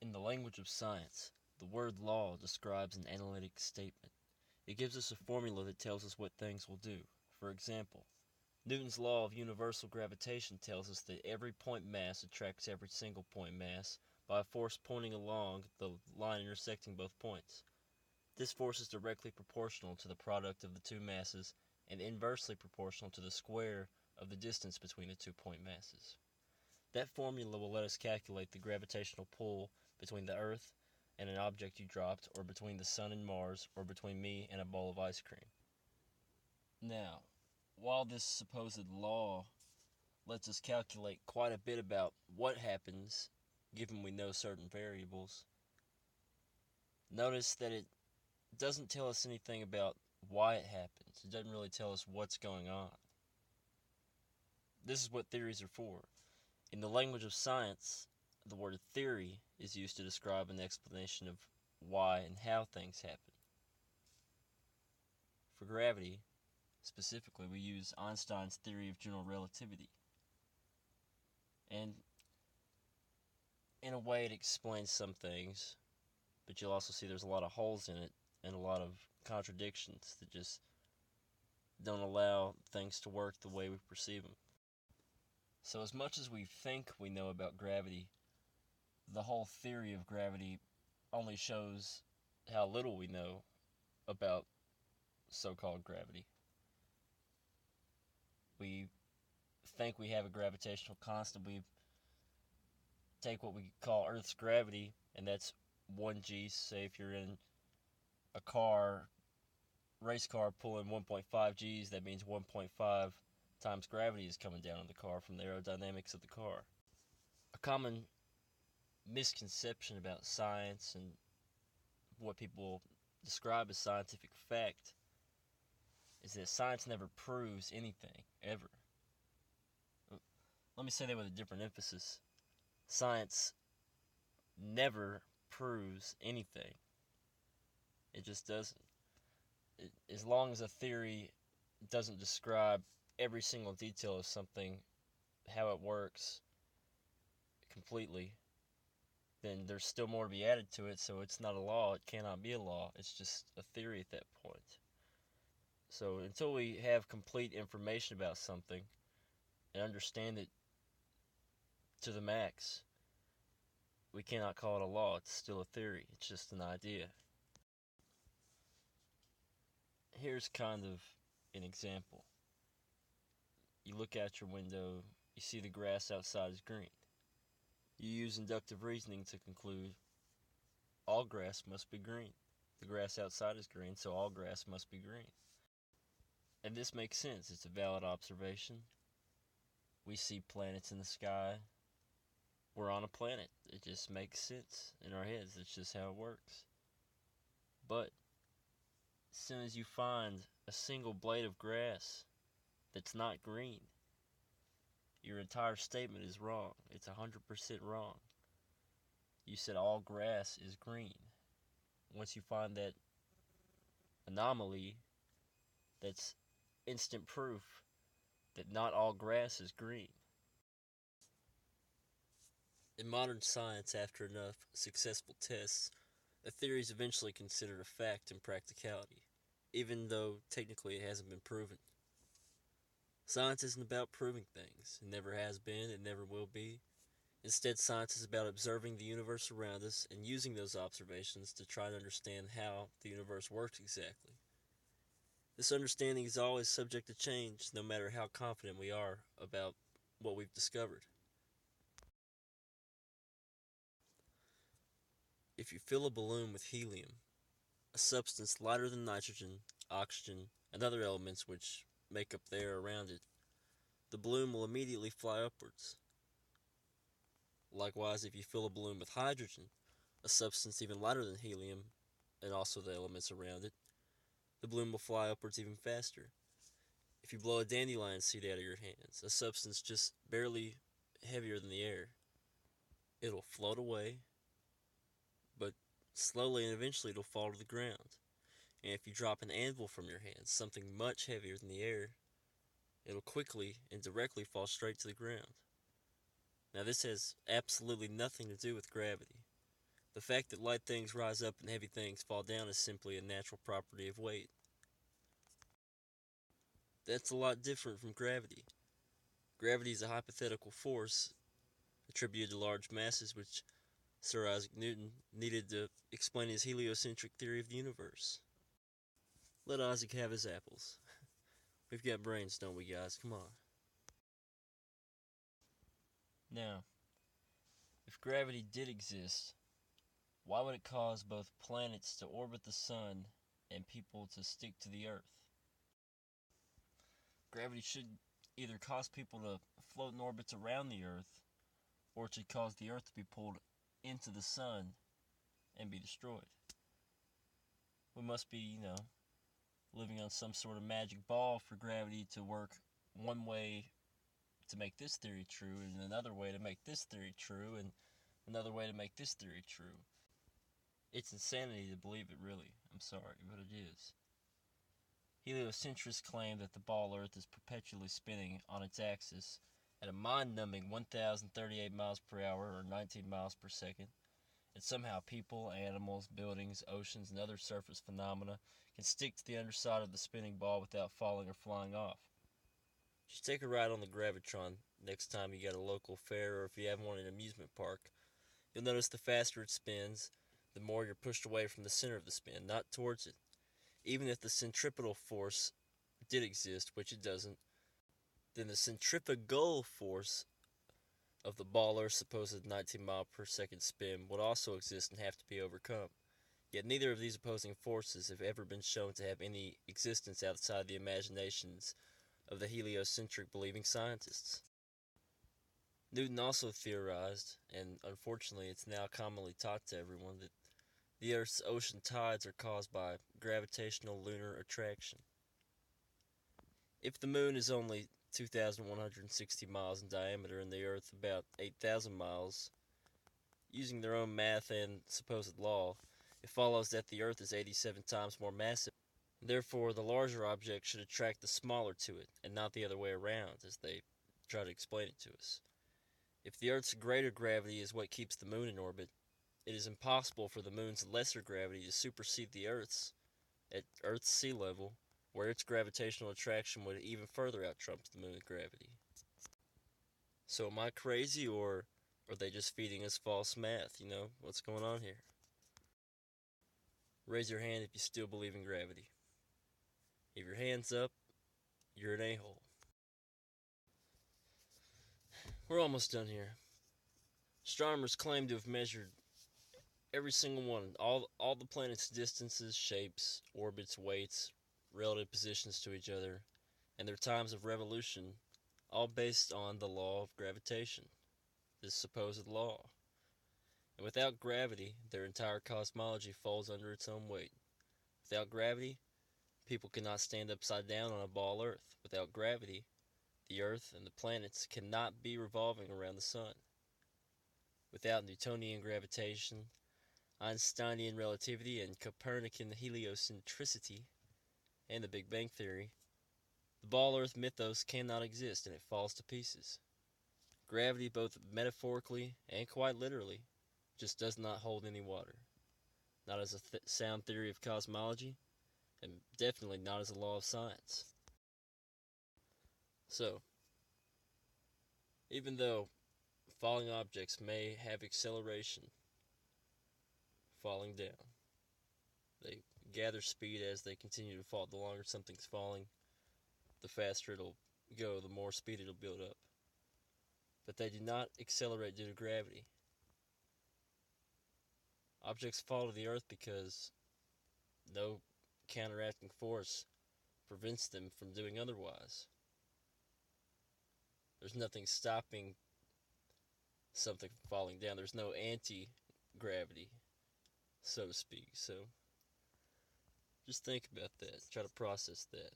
In the language of science, the word law describes an analytic statement. It gives us a formula that tells us what things will do. For example, Newton's law of universal gravitation tells us that every point mass attracts every single point mass by a force pointing along the line intersecting both points. This force is directly proportional to the product of the two masses and inversely proportional to the square of the distance between the 2 point masses. That formula will let us calculate the gravitational pull between the Earth and an object you dropped, or between the Sun and Mars, or between me and a bowl of ice cream. Now, while this supposed law lets us calculate quite a bit about what happens given we know certain variables, notice that it doesn't tell us anything about why it happens. It doesn't really tell us what's going on. This is what theories are for. In the language of science, the word theory is used to describe an explanation of why and how things happen. For gravity, specifically, we use Einstein's theory of general relativity. And in a way, it explains some things, but you'll also see there's a lot of holes in it and a lot of contradictions that just don't allow things to work the way we perceive them. So, as much as we think we know about gravity, the whole theory of gravity only shows how little we know about so called gravity. We think we have a gravitational constant. We take what we call Earth's gravity, and that's 1g. Say if you're in a race car pulling 1.5 g's, that means 1.5 times gravity is coming down on the car from the aerodynamics of the car. A common misconception about science and what people describe as scientific fact is that science never proves anything, ever. Let me say that with a different emphasis. Science never proves anything. It just doesn't. As long as a theory doesn't describe every single detail of something, how it works completely, then there's still more to be added to it, so it's not a law. It cannot be a law. It's just a theory at that point. So until we have complete information about something and understand it to the max, we cannot call it a law. It's still a theory. It's just an idea. Here's kind of an example. You look out your window, you see the grass outside is green. You use inductive reasoning to conclude all grass must be green. The grass outside is green, so all grass must be green. And this makes sense. It's a valid observation. We see planets in the sky. We're on a planet. It just makes sense in our heads. It's just how it works. But as soon as you find a single blade of grass that's not green, your entire statement is wrong. It's 100% wrong. You said all grass is green. Once you find that anomaly, that's instant proof that not all grass is green. In modern science, after enough successful tests, a theory is eventually considered a fact in practicality, even though technically it hasn't been proven. Science isn't about proving things. It never has been, it never will be. Instead, science is about observing the universe around us and using those observations to try to understand how the universe works exactly. This understanding is always subject to change, no matter how confident we are about what we've discovered. If you fill a balloon with helium, a substance lighter than nitrogen, oxygen, and other elements which make up the air around it, the balloon will immediately fly upwards. Likewise, if you fill a balloon with hydrogen, a substance even lighter than helium, and also the elements around it, the balloon will fly upwards even faster. If you blow a dandelion seed out of your hands, a substance just barely heavier than the air, it'll float away, but slowly and eventually it'll fall to the ground. And if you drop an anvil from your hands, something much heavier than the air, it'll quickly and directly fall straight to the ground. Now, this has absolutely nothing to do with gravity. The fact that light things rise up and heavy things fall down is simply a natural property of weight. That's a lot different from gravity. Gravity is a hypothetical force attributed to large masses, which Sir Isaac Newton needed to explain his heliocentric theory of the universe. Let Isaac have his apples. We've got brains, don't we, guys? Come on. Now, if gravity did exist, why would it cause both planets to orbit the sun and people to stick to the Earth? Gravity should either cause people to float in orbits around the Earth, or it should cause the Earth to be pulled into the sun and be destroyed. We must be, living on some sort of magic ball for gravity to work one way to make this theory true, and another way to make this theory true, and another way to make this theory true. It's insanity to believe it, really. I'm sorry, but it is. Heliocentrists claim that the ball Earth is perpetually spinning on its axis at a mind-numbing 1,038 miles per hour, or 19 miles per second, and somehow people, animals, buildings, oceans, and other surface phenomena can stick to the underside of the spinning ball without falling or flying off. Just take a ride on the Gravitron next time you got a local fair, or if you have one at an amusement park. You'll notice the faster it spins, the more you're pushed away from the center of the spin, not towards it. Even if the centripetal force did exist, which it doesn't, then the centrifugal force of the ball Earth's supposed 19 mile per second spin would also exist and have to be overcome. Yet neither of these opposing forces have ever been shown to have any existence outside the imaginations of the heliocentric believing scientists. Newton also theorized, and unfortunately it's now commonly taught to everyone, that the Earth's ocean tides are caused by gravitational lunar attraction. If the moon is only 2,160 miles in diameter and the Earth about 8,000 miles, using their own math and supposed law, it follows that the Earth is 87 times more massive. Therefore, the larger object should attract the smaller to it, and not the other way around, as they try to explain it to us. If the Earth's greater gravity is what keeps the moon in orbit, it is impossible for the moon's lesser gravity to supersede the Earth's at Earth's sea level, where its gravitational attraction would even further outtrump the moon's gravity. So am I crazy, or are they just feeding us false math? What's going on here? Raise your hand if you still believe in gravity. If your hand's up, you're an a-hole. We're almost done here. Astronomers claim to have measured every single one, all the planets' distances, shapes, orbits, weights, relative positions to each other, and their times of revolution, all based on the law of gravitation, this supposed law. And without gravity, their entire cosmology falls under its own weight. Without gravity, people cannot stand upside down on a ball Earth. Without gravity, the Earth and the planets cannot be revolving around the sun. Without Newtonian gravitation, Einsteinian relativity, and Copernican heliocentricity, and the Big Bang Theory, the ball Earth mythos cannot exist, and it falls to pieces. Gravity, both metaphorically and quite literally, just does not hold any water. Not as a sound theory of cosmology, and definitely not as a law of science. So, even though falling objects may have acceleration falling down, they gather speed as they continue to fall. The longer something's falling, the faster it'll go, the more speed it'll build up. But they do not accelerate due to gravity. Objects fall to the earth because no counteracting force prevents them from doing otherwise. There's nothing stopping something from falling down. There's no anti-gravity, so to speak. So, just think about that. Try to process that.